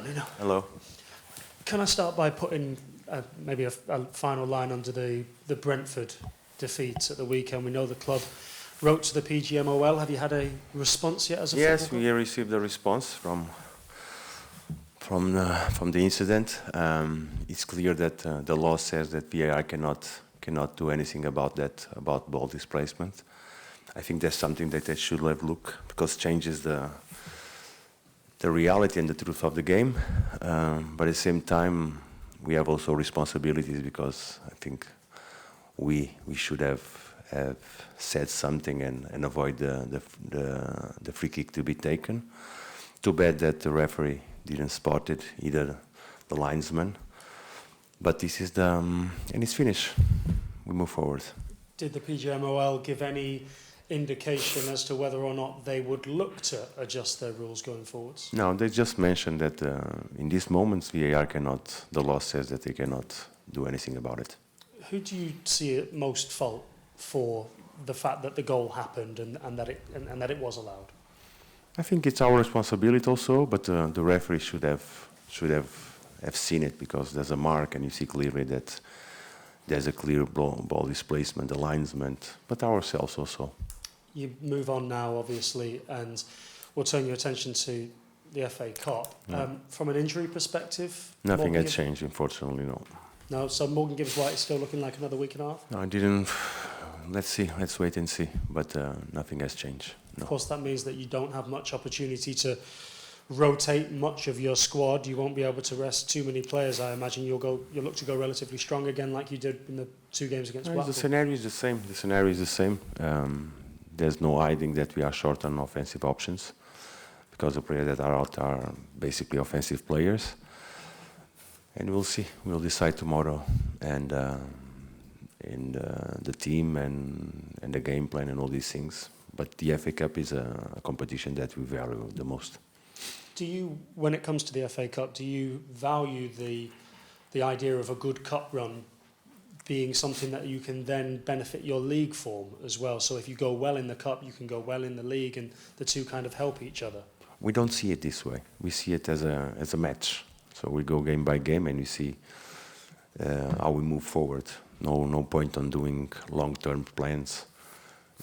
Nuno. Hello. Can I start by putting maybe a final line under the Brentford defeat at the weekend? We know the club wrote to the PGMOL. Have you had a response yet as a Yes, football we received a response from the incident. It's clear that the law says that VAR cannot do anything about that, about ball displacement. I think that's something that they should have looked, because changes the reality and the truth of the game. But at the same time, we have also responsibilities, because I think we should have said something and avoid the free kick to be taken. Too bad that the referee didn't spot it, either the linesman. But this is and it's finished. We move forward. Did the PGMOL give any indication as to whether or not they would look to adjust their rules going forwards? No, they just mentioned that in these moments VAR cannot, the law says that they cannot do anything about it. Who do you see at most fault for the fact that the goal happened and that it was allowed? I think it's our responsibility also, but the referee should have seen it, because there's a mark and you see clearly that there's a clear ball displacement, alignment, but ourselves also. You move on now, obviously, and we'll turn your attention to the FA Cup. Yeah. From an injury perspective? Nothing has changed, unfortunately, no. No, so Morgan Gibbs-White is still looking like another week and a half? No, I didn't. Let's see, let's wait and see, but nothing has changed. No. Of course, that means that you don't have much opportunity to rotate much of your squad. You won't be able to rest too many players. I imagine you'll look to go relatively strong again, like you did in the 2 games against Blackpool. The scenario is the same. The scenario is the same. There's no hiding that we are short on offensive options, because the players that are out are basically offensive players. And we'll see. We'll decide tomorrow, and the team and the game plan and all these things. But the FA Cup is a competition that we value the most. Do you, when it comes to the FA Cup, do you value the idea of a good cup run being something that you can then benefit your league form as well? So if you go well in the cup, you can go well in the league, and the two kind of help each other. We don't see it this way. We see it as a match. So we go game by game and we see how we move forward. No point on doing long-term plans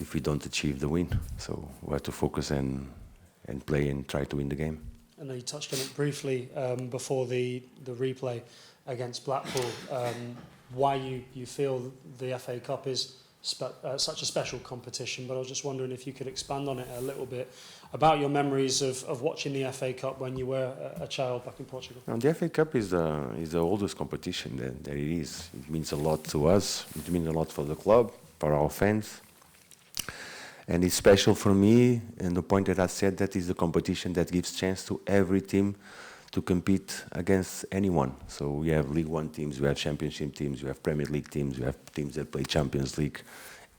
if we don't achieve the win. So we have to focus and play and try to win the game. I know you touched on it briefly before the replay against Blackpool. Why you feel the FA Cup is such a special competition, but I was just wondering if you could expand on it a little bit about your memories of watching the FA Cup when you were a child back in Portugal. Now, the FA Cup is the oldest competition that it is. It means a lot to us. It means a lot for the club, for our fans. And it's special for me, and the point that I said, that is the competition that gives chance to every team to compete against anyone. So we have League One teams, we have Championship teams, we have Premier League teams, we have teams that play Champions League.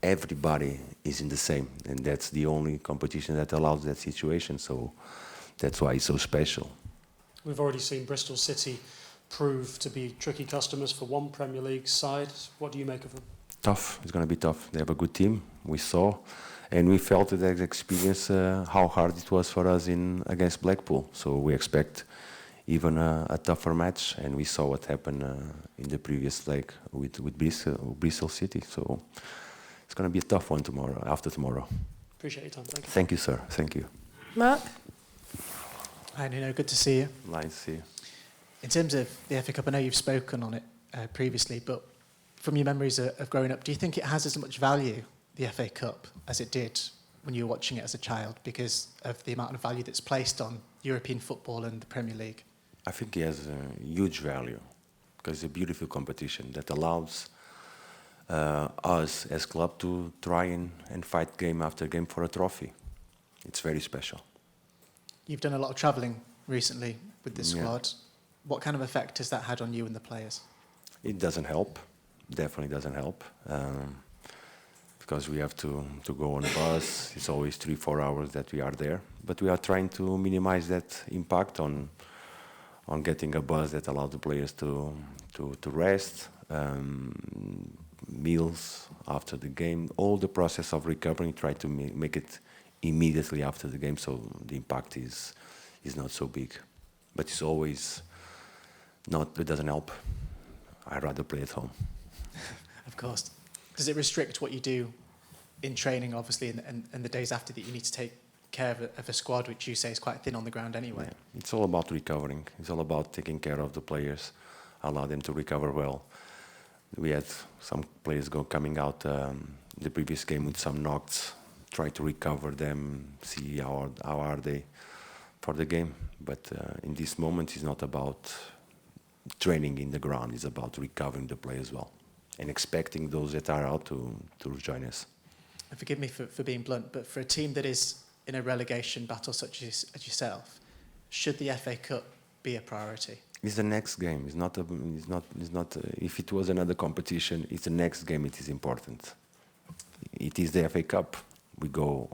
Everybody is in the same, and that's the only competition that allows that situation. So that's why it's so special. We've already seen Bristol City prove to be tricky customers for one Premier League side. What do you make of them? Tough. It's going to be tough. They have a good team. We saw. And we felt that experience how hard it was for us against Blackpool. So we expect even a tougher match, and we saw what happened in the previous leg with Bristol City. So it's going to be a tough one after tomorrow. Appreciate your time. Thank you. Thank you, sir. Thank you. Mark? Hi, Nuno. Good to see you. Nice to see you. In terms of the FA Cup, I know you've spoken on it previously, but from your memories of growing up, do you think it has as much value, the FA Cup, as it did when you were watching it as a child, because of the amount of value that's placed on European football and the Premier League? I think it has a huge value, because it's a beautiful competition that allows us as club to try and fight game after game for a trophy. It's very special. You've done a lot of travelling recently with the squad. What kind of effect has that had on you and the players? It doesn't help. Definitely doesn't help. Because we have to go on a bus. It's always 3-4 hours that we are there. But we are trying to minimize that impact on getting a bus that allows the players to rest, meals after the game, all the process of recovering, try to make it immediately after the game, so the impact is not so big. but it's always not. It doesn't help. I'd rather play at home. Of course. Does it restrict what you do in training, obviously, and the days after that you need to take care of a squad, which you say is quite thin on the ground anyway? Yeah. It's all about recovering. It's all about taking care of the players, allow them to recover well. We had some players coming out the previous game with some knocks, try to recover them, see how are they for the game. But in this moment, it's not about training in the ground. It's about recovering the players well and expecting those that are out to join us. And forgive me for being blunt, but for a team that is in a relegation battle such as yourself, should the FA Cup be a priority? It's the next game. It's not. If it was another competition, it's the next game. It is important. It is the FA Cup. We go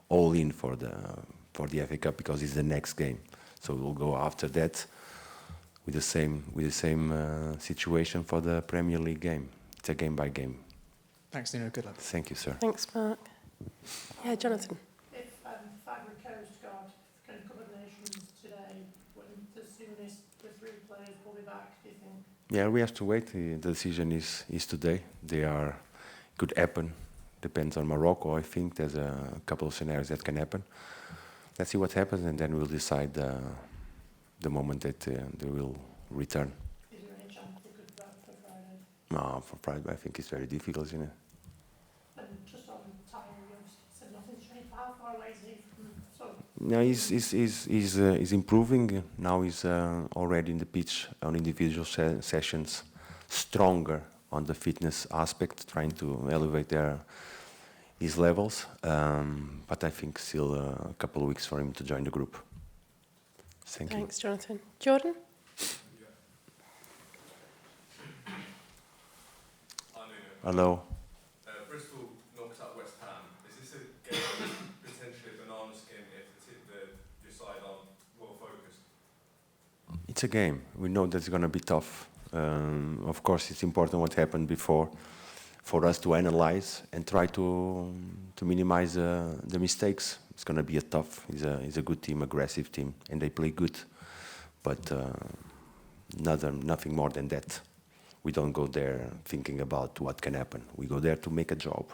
all in for the FA Cup because it's the next game. So we'll go after that with the same situation for the Premier League game. It's a game by game. Thanks, Nuno. Good luck. Thank you, sir. Thanks, Mark. Yeah, Jonathan. If Ivory Coast Guard can cover the nations today, when the soonest the 3 players will be back, do you think? Yeah, we have to wait. The decision is today. Could happen. Depends on Morocco. I think there's a couple of scenarios that can happen. Let's see what happens, and then we'll decide the moment that they will return. Is there any chance they could be back for Friday? No, for Friday, I think it's very difficult, isn't it? And just on Taiwo, you said nothing's changed. How far away is he from so? No, he's improving. Now he's already in the pitch on individual sessions, stronger on the fitness aspect, trying to elevate his levels. But I think still a couple of weeks for him to join the group. Thank you. Thanks, Jonathan. Jordan? Hello. Bristol knocks out West Ham. Is this a game potentially a banana skin if your side aren't well focused? It's a game. We know that's going to be tough. Of course, it's important what happened before for us to analyze and try to minimize the mistakes. It's going to be a tough. It's a good team, aggressive team, and they play good. But nothing more than that. We don't go there thinking about what can happen. We go there to make a job.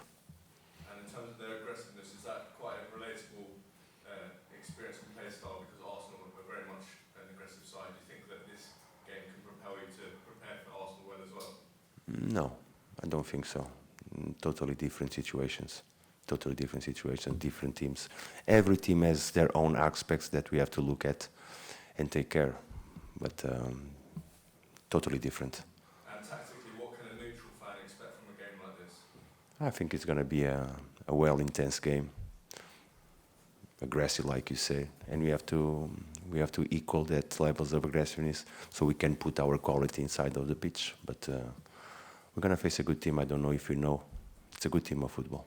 And in terms of their aggressiveness, is that quite a relatable experience and play style? Because Arsenal are very much an aggressive side. Do you think that this game can propel you to prepare for Arsenal well as well? No, I don't think so. Totally different situations. Different teams. Every team has their own aspects that we have to look at and take care. But totally different. And tactically, what can a neutral fan expect from a game like this? I think it's going to be a intense game. Aggressive, like you say. And we have to equal that levels of aggressiveness so we can put our quality inside of the pitch. But we're going to face a good team. I don't know if you know. It's a good team of football.